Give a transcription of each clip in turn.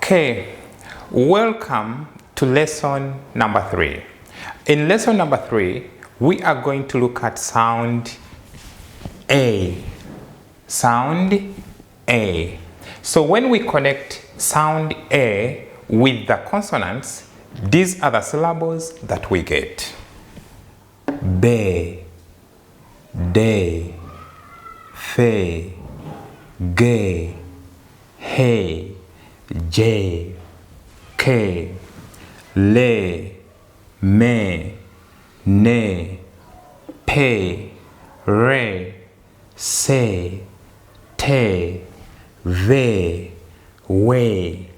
Okay, welcome to lesson number 3. In lesson number 3, we are going to look at sound A. Sound A. So when we connect sound A with the consonants, these are the syllables that we get. Be, de, fe, ge, he, je, ke, le, me, ne, pe, re, se, te, ve, we,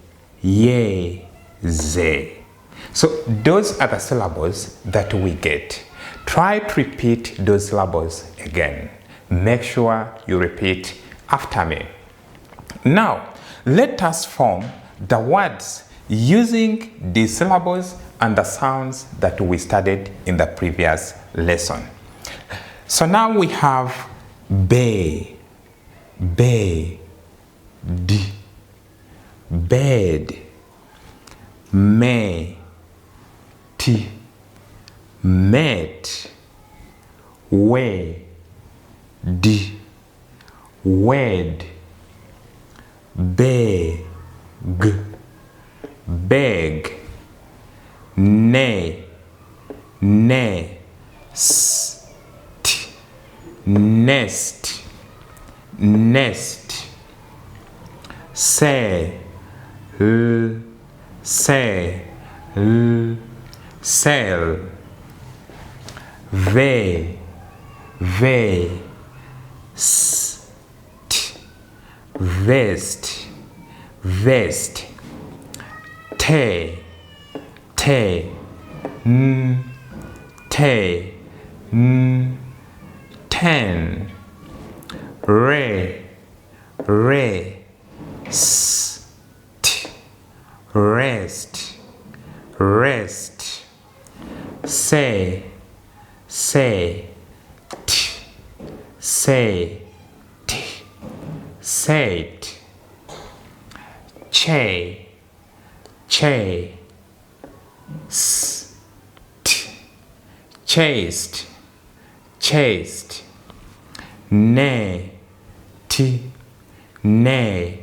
ye, ze. So those are the syllables that we get. Try to repeat those syllables again. Make sure you repeat after me. Now, let us form the words using the syllables and the sounds that we studied in the previous lesson. So now we have be, be, d, bed, me, t, met, we, d, wed, beg, beg, ne, nest, nest, nest, say, say, sell, ve, st, vest, vest, te, te, ten, re, st, rest, rest, say, t, said, che, st, chased, chased, ne, t, net,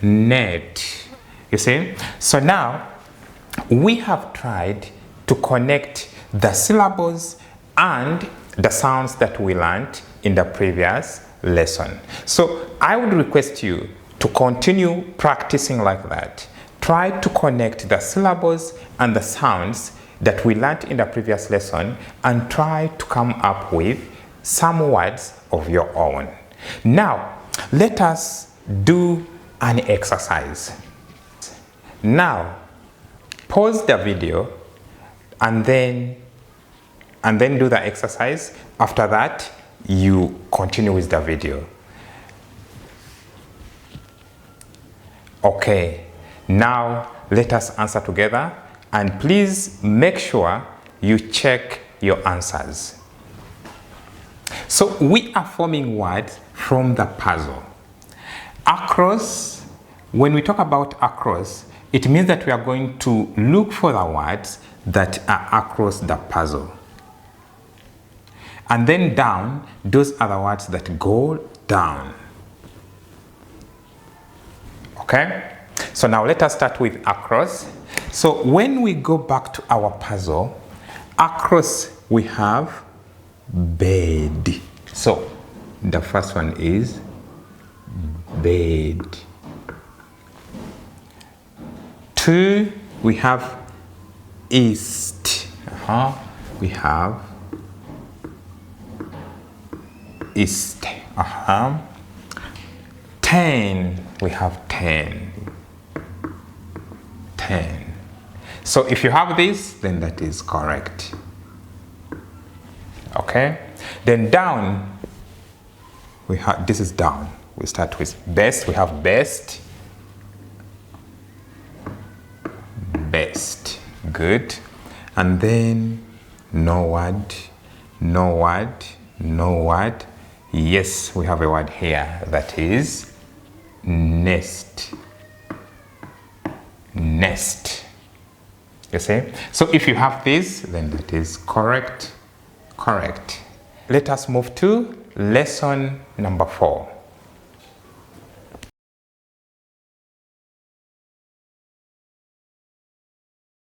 net. You see? So now we have tried to connect the syllables and the sounds that we learned in the previous lesson. So I would request you to continue practicing like that. Try to connect the syllables and the sounds that we learned in the previous lesson and try to come up with some words of your own. Now, let us do an exercise. Now, pause the video and then do the exercise. After that, you continue with the video. Okay, now let us answer together, and please make sure you check your answers. So we are forming words from the puzzle. Across, when we talk about across, it means that we are going to look for the words that are across the puzzle. And then down, those are the words that go down. Okay? So now let us start with across. So when we go back to our puzzle, across we have bed. So the first one is bed. 2, we have east. We have east. 10, we have 10. 10. So if you have this, then that is correct. Okay? Then down, we have, this is down. We start with best. We have best. Best. Good. And then no word, no word, no word. Yes, we have a word here that is nest, nest. You see? So if you have this, then that is correct, correct. Let us move to lesson number 4.